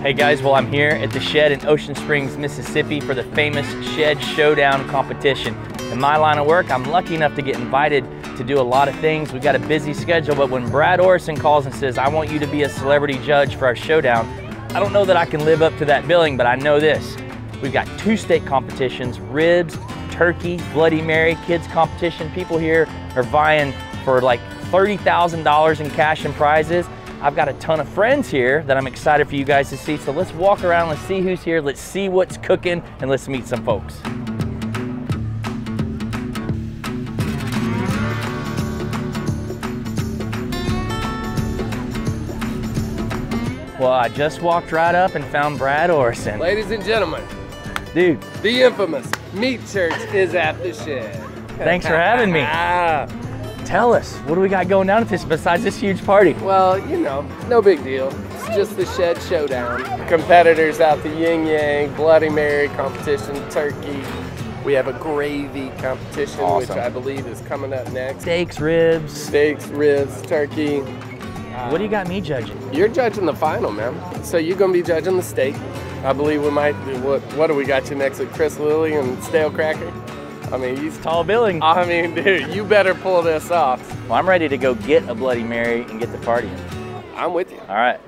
Hey guys, well I'm here at the Shed in Ocean Springs, Mississippi for the famous Shed Showdown competition. In my line of work, I'm lucky enough to get invited to do a lot of things. We got a busy schedule, but when Brad Orison calls and says, I want you to be a celebrity judge for our showdown, I don't know that I can live up to that billing, but I know this. We've got 2 steak competitions, ribs, turkey, Bloody Mary, kids competition. People here are vying for like $30,000 in cash and prizes. I've got a ton of friends here that I'm excited for you guys to see. So let's walk around, let's see who's here, let's see what's cooking, and let's meet some folks. Well, I just walked right up and found Brad Orison. Ladies and gentlemen, dude, the infamous Meat Church is at the Shed. Thanks for having me. Tell us, what do we got going down at this besides this huge party? Well, you know, no big deal. It's just the Shed Showdown. Competitors out the yin yang, Bloody Mary competition, turkey. We have a gravy competition, which I believe is coming up next. Steaks, ribs. Steaks, ribs, turkey. What do you got me judging? You're judging the final, man. So you're gonna be judging the steak. I believe we might do, what do we got you next with Chris Lilly and Stale Cracker? I mean, he's tall billing. I mean, dude, you better pull this off. Well, I'm ready to go get a Bloody Mary and get the party in. I'm with you. All right.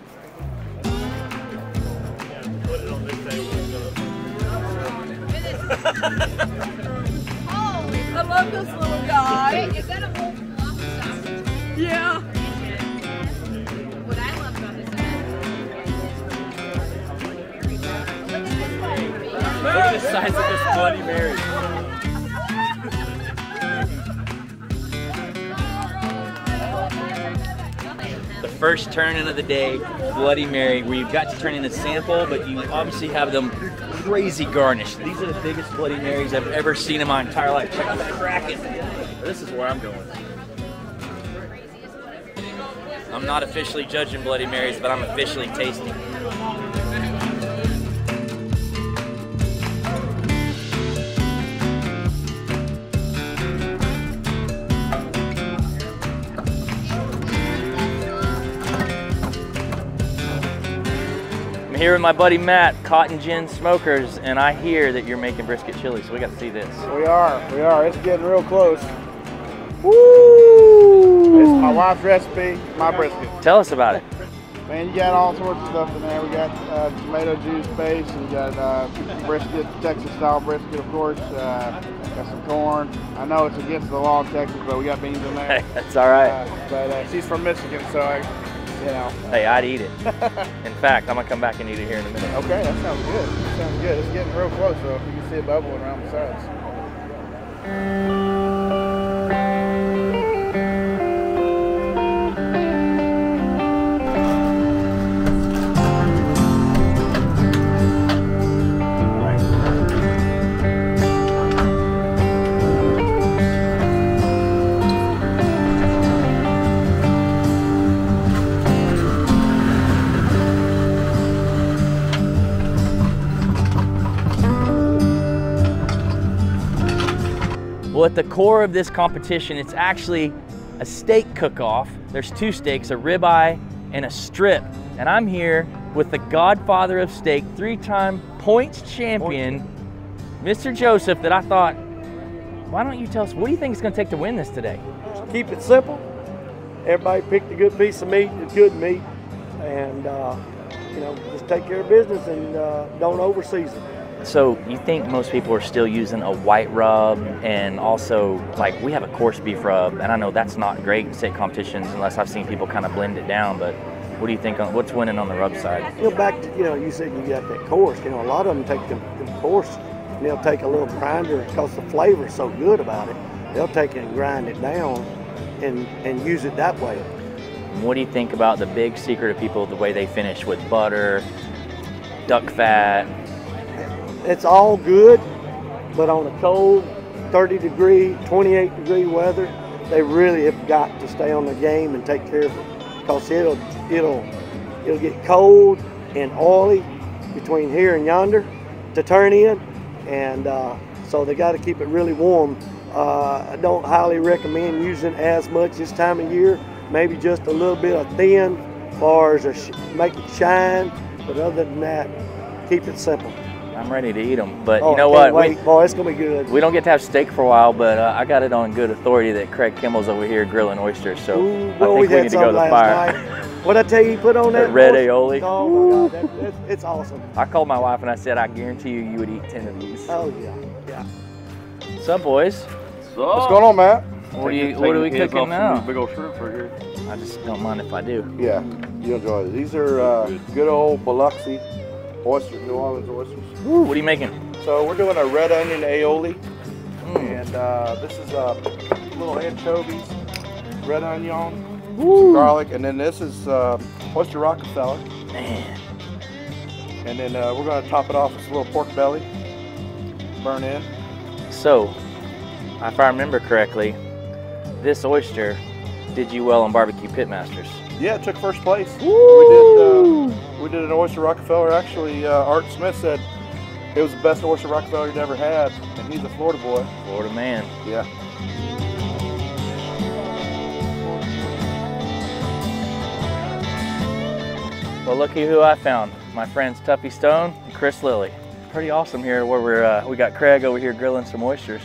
Oh, I love this little guy. Wait, is that a whole sausage? Yeah. What I love about this is look at the size of this Bloody Mary. The first turn-in of the day, Bloody Mary, where you've got to turn in a sample, but you obviously have them crazy garnished. These are the biggest Bloody Marys I've ever seen in my entire life. Check out that Kraken. This is where I'm going. I'm not officially judging Bloody Marys, but I'm officially tasting. I'm here with my buddy Matt, Cotton Gin Smokers, and I hear that you're making brisket chili, so we got to see this. We are. It's getting real close. Woo! It's my wife's recipe, my brisket. Tell us about it. Man, you got all sorts of stuff in there. We got tomato juice base, and you got brisket, Texas style brisket, of course. Got some corn. I know it's against the law in Texas, but we got beans in there. That's all right. But she's from Michigan, so you know. Hey, I'd eat it. In fact, I'm gonna come back and eat it here in a minute. Okay, that sounds good. That sounds good. It's getting real close, though. You can see it bubbling around the sides. Well, at the core of this competition, it's actually a steak cook-off. There's 2 steaks, a ribeye and a strip. And I'm here with the godfather of steak, 3-time points champion, Mr. Joseph, that I thought, why don't you tell us, what do you think it's gonna take to win this today? Keep it simple. Everybody picked a good piece of meat, it's good meat, and you know, just take care of business and don't overseason. So you think most people are still using a white rub, and also like we have a coarse beef rub, and I know that's not great in steak competitions unless I've seen people kind of blend it down, but what do you think on what's winning on the rub side? You know, back to, you know, you said you got that coarse, you know, a lot of them take them coarse and they'll take a little grinder because the flavor's so good about it. They'll take it and grind it down and use it that way. What do you think about the big secret of people, the way they finish with butter, duck fat? It's all good, but on a cold 30 degree, 28 degree weather, they really have got to stay on the game and take care of it, because it'll get cold and oily between here and yonder to turn in, and so they got to keep it really warm. I don't highly recommend using as much this time of year. Maybe just a little bit of thin, as far as make it shine But other than that, keep it simple. I'm ready to eat them. But Oh, you know can't what? wait. Boy, it's gonna be good. We don't get to have steak for a while, but I got it on good authority that Craig Kimmel's over here grilling oysters. So Ooh, I well, think we had need to go to the some fire. last night. What'd I tell you? Put on that red roast? aioli. Oh my God, it's awesome. I called my wife and I said, I guarantee you, you would eat 10 of these. Oh yeah, yeah. What's up, boys? What's going on, Matt? What are we cooking now? Big old shrimp for here. I just don't mind if I do. Yeah, you enjoy it. These are good old Biloxi oysters, New Orleans oysters. Ooh, what are you making? So we're doing a red onion aioli, and this is little anchovies, red onion, some garlic, and then this is oyster Rockefeller. Man. And then we're going to top it off with a little pork belly, burn in. So, if I remember correctly, this oyster did you well on Barbecue Pitmasters. Yeah, it took first place. We did an oyster Rockefeller. Actually, Art Smith said it was the best oyster Rockefeller he'd ever had, and he's a Florida boy. Florida man. Yeah. Well, looky who I found. My friends Tuffy Stone and Chris Lilly. Pretty awesome here where we got Craig over here grilling some oysters.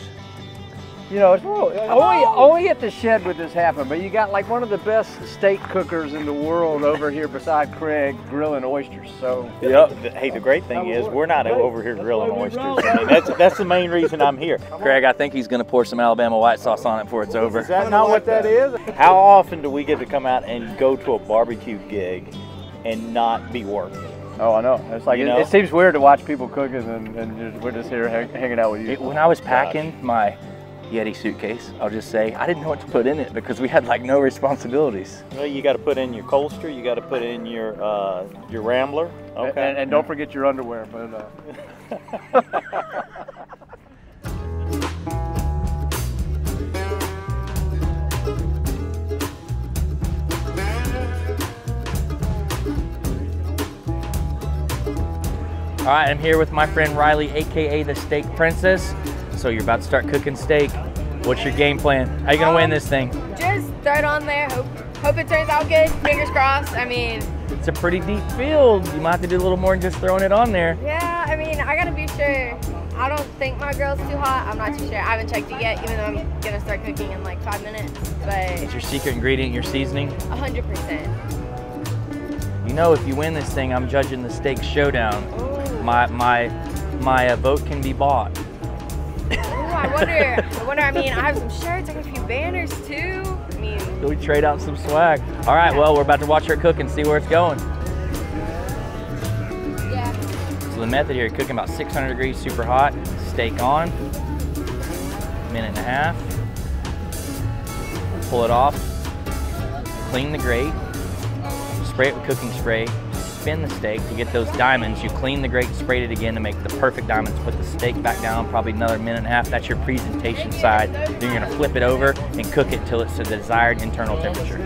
You know, it's only at the shed would this happen, but you got like one of the best steak cookers in the world over here beside Craig grilling oysters. So Yep. Hey, the great thing is we're not over here grilling oysters. I mean, that's the main reason I'm here. Craig, I think he's gonna pour some Alabama white sauce on it before it's over. is that not what that is? How often do we get to come out and go to a barbecue gig and not be working? Oh, I know. It's like You know? it seems weird to watch people cooking and we're just here hanging out with you. When I was packing my Yeti suitcase, I'll just say, I didn't know what to put in it because we had like no responsibilities. Well, you got to put in your Colster, you got to put in your Rambler. Okay. And don't forget your underwear. But All right, I'm here with my friend Riley, AKA the Steak Princess. So you're about to start cooking steak. What's your game plan? How you gonna win this thing? Just throw it on there. Hope it turns out good. Fingers crossed. I mean, It's a pretty deep field. You might have to do a little more than just throwing it on there. yeah. I mean, I gotta be sure. I don't think my grill's too hot. I'm not too sure. I haven't checked it yet, even though I'm gonna start cooking in like 5 minutes. But Is your secret ingredient your seasoning? 100%. You know, if you win this thing, I'm judging the Steak Showdown. Ooh. My vote can be bought. Ooh, I wonder. I mean, I have some shirts. I got a few banners too. I mean, So we trade out some swag. All right, well, we're about to watch her cook and see where it's going. yeah. So the method here, cooking about 600 degrees, super hot. Steak on, minute and a half. Pull it off, clean the grate, spray it with cooking spray, spin the steak to get those diamonds. You clean the grate, sprayed it again to make the perfect diamonds. Put the steak back down, probably another minute and a half. That's your presentation side. Then you're gonna flip it over and cook it till it's to the desired internal temperature.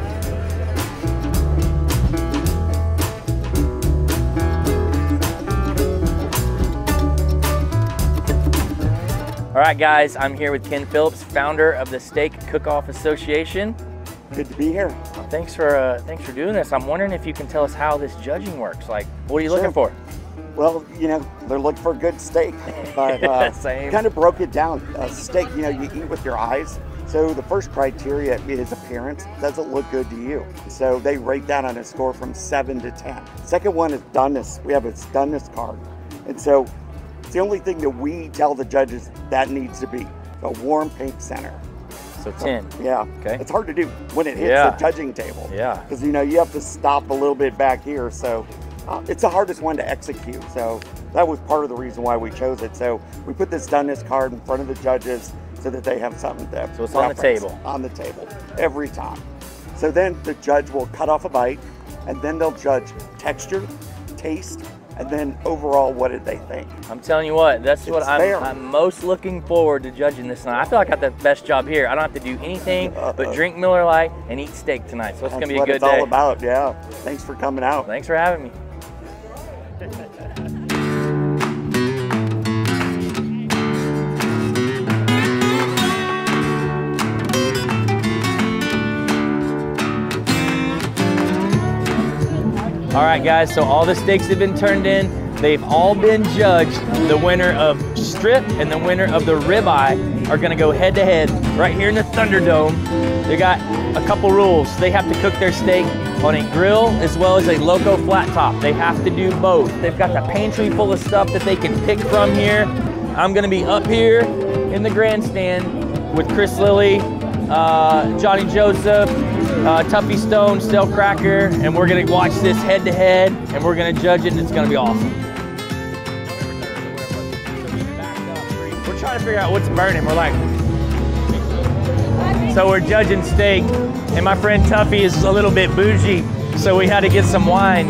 All right, guys, I'm here with Ken Phillips, founder of the Steak Cook-Off Association. Good to be here. Thanks for doing this. I'm wondering if you can tell us how this judging works. Like, what are you looking for? Well, you know, they're looking for good steak, but Same. kind of broke it down. Steak, you know, you eat with your eyes. So the first criteria is appearance. Does it look good to you? So they rate that on a score from 7 to 10. Second one is doneness. We have a doneness card. And so it's the only thing that we tell the judges that needs to be a warm paint center. So 10. Yeah. Okay. It's hard to do when it hits Yeah. the judging table. Yeah. Because, you know, you have to stop a little bit back here. So it's the hardest one to execute. So that was part of the reason why we chose it. So we put this doneness card in front of the judges so that they have something to So it's on the reference table. On the table every time. So then the judge will cut off a bite, and then they'll judge texture, taste, and then overall, what did they think? I'm telling you what, that's what It's fair. I'm most looking forward to judging this night. I feel like I got the best job here. I don't have to do anything but drink Miller Lite and eat steak tonight. So it's That's gonna be a what good it's day. all about. Yeah. Thanks for coming out. Thanks for having me. All All right, guys, so all the steaks have been turned in. They've all been judged. The winner of strip and the winner of the ribeye are gonna go head to head right here in the Thunderdome. They got a couple rules. They have to cook their steak on a grill as well as a loco flat top. They have to do both. They've got the pantry full of stuff that they can pick from here. I'm gonna be up here in the grandstand with Chris Lilly, Johnny Joseph, Tuffy Stone, Stale Cracker, and we're gonna watch this head to head and we're gonna judge it and it's gonna be awesome. We're trying to figure out what's burning. We're like, so we're judging steak and my friend Tuffy is a little bit bougie, so we had to get some wine,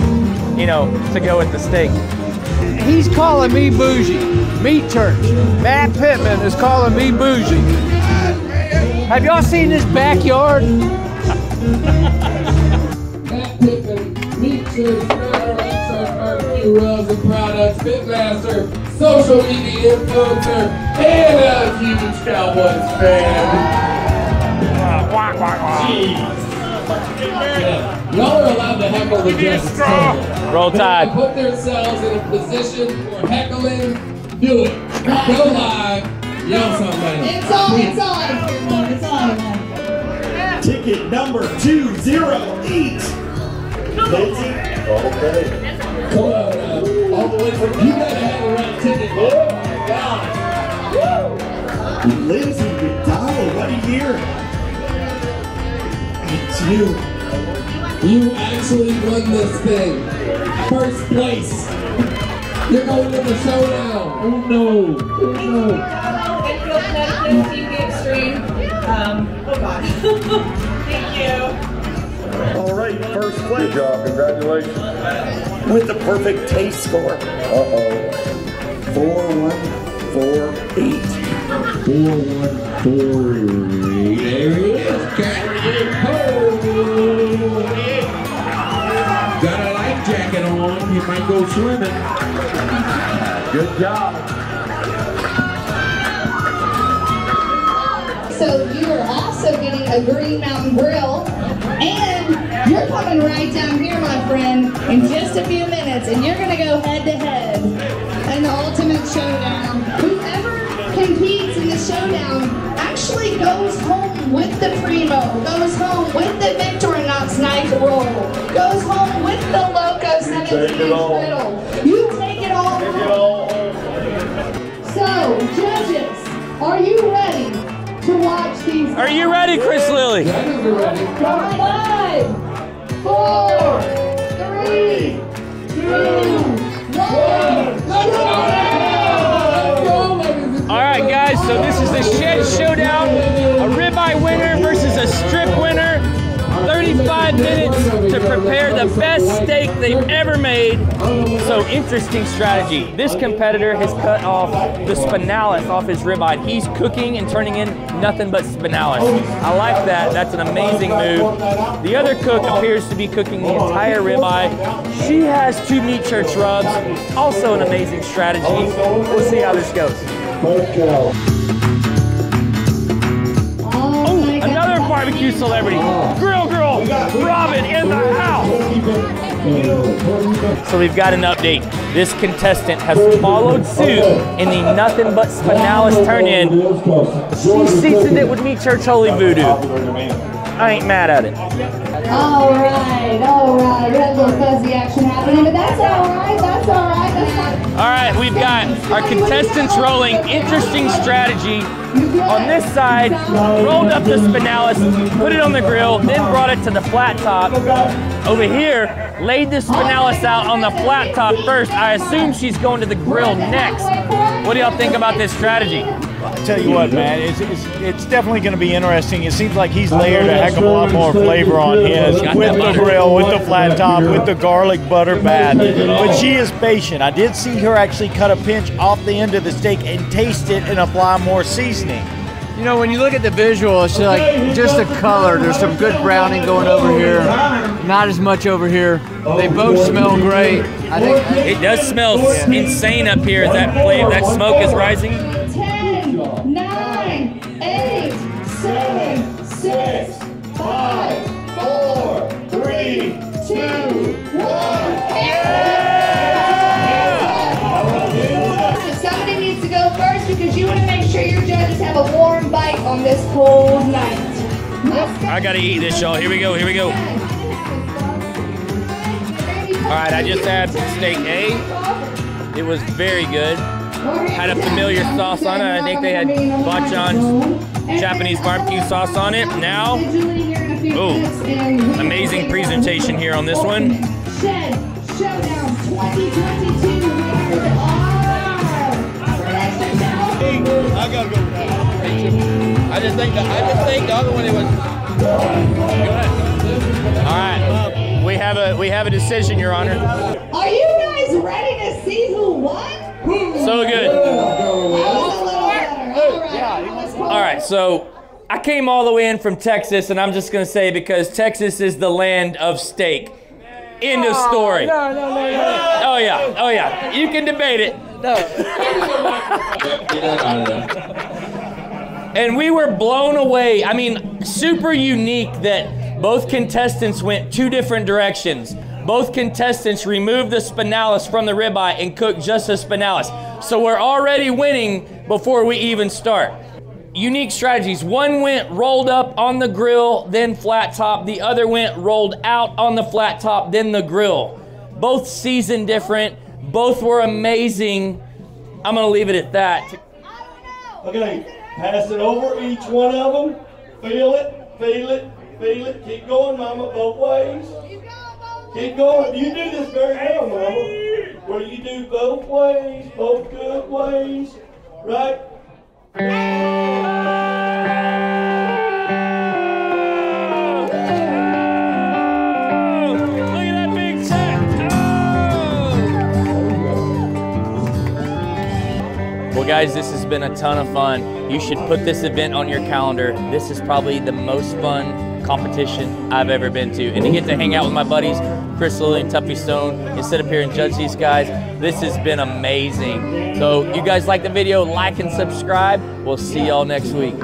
you know, to go with the steak. He's calling me bougie. Meat Church. Matt Pittman is calling me bougie. Have y'all seen this backyard? Matt Pittman, Meat Church, rubs and products, Pitmaster, social media influencer, and a huge Cowboys fan. Y'all are allowed to heckle the judges. Roll Tide. Put themselves in a position for heckling. Do it. Go live. Yell something. It's on. It's on. Ticket number 208. Lindsay. Okay. Come on, all the way from, you gotta have the right ticket. Oh my God. Lindsay McDonald, what a year. It's you. You actually won this thing. First place. You're going to the showdown. Oh no. Oh no. TV Extreme. Oh God. Thank you. All right, first place. Good job, congratulations. With the perfect taste score. Uh-oh. 4148. 4148. There he is. Got a life jacket on. You might go swimming. Good job. So you are also getting a Green Mountain Grill, and you're coming right down here, my friend, in just a few minutes, and you're going to go head to head in the ultimate showdown. Whoever competes in the showdown actually goes home with the Primo, goes home with the Victorinox knife roll, goes home with the Loco 17-inch griddle. You take it all home. So, judges, are you ready to watch these? Are you ready, Chris Lilly? Judges are ready. 5, 4, 3, 2, 1. All right, guys, so this is the Shed Showdown. A ribeye winner versus a strip winner. 35 minutes to prepare the best steak they've ever made. So interesting strategy. This competitor has cut off the spinalis off his ribeye. He's cooking and turning in nothing but spinalis. I like that. That's an amazing move. The other cook appears to be cooking the entire ribeye. She has 2 Meat Church rubs. Also an amazing strategy. We'll see how this goes. Another barbecue celebrity, Grill Girl Robin in the house. So we've got an update. This contestant has followed suit in the nothing but spinalis turn-in. She seasoned it with Meat Church Holy Voodoo. I ain't mad at it. All right. Got a little fuzzy action happening, but that's all right. That's fine. All right, we've got our contestants rolling. Interesting strategy. On this side, rolled up the spinalis, put it on the grill, then brought it to the flat top. Over here, laid the spinalis out on the flat top first. I assume she's going to the grill next. What do y'all think about this strategy? I tell you what, man, it's definitely going to be interesting. It seems like he's layered a heck of a lot more flavor on his with the grill, with the flat top, with the garlic butter bath. But she is patient. I did see her actually cut a pinch off the end of the steak and taste it and apply more seasoning. You know, when you look at the visual, it's like just the color. There's some good browning going over here. Not as much over here. They both smell great. I think it does smell insane up here. That flame, that smoke is rising. 10, 9, 8, 7, 6, 5, 4, 3, 2, 1. I gotta eat this, y'all. Here we go, here we go. All right, I just had steak A. It was very good. Had a familiar sauce on it. I think they had Bachan's Japanese barbecue sauce on it. Now, ooh, amazing presentation here on this one. Shed Showdown 2022. I gotta go with that. I just think the other one, it was. Go ahead. All right, we have a decision, Your Honor. Are you guys ready to see who won? So good. All right, so I came all the way in from Texas, and I'm just gonna say because Texas is the land of steak. End of story. No. Oh yeah. You can debate it. No. And we were blown away. I mean, super unique that both contestants went two different directions. Both contestants removed the spinalis from the ribeye and cooked just the spinalis. So we're already winning before we even start. Unique strategies. One went rolled up on the grill, then flat top. The other went rolled out on the flat top, then the grill. Both seasoned different. Both were amazing. I'm gonna leave it at that. Okay, pass it over each one of them. Feel it, feel it, feel it. Keep going, Mama, both ways. Keep going. You do this very well, Mama. Where you do both ways, both good ways, right? Look at that big check. Well, guys, this has been a ton of fun. You should put this event on your calendar. This is probably the most fun competition I've ever been to. And to get to hang out with my buddies, Chris Lilly and Tuffy Stone, and sit up here and judge these guys, this has been amazing. So you guys like the video, like and subscribe. We'll see y'all next week.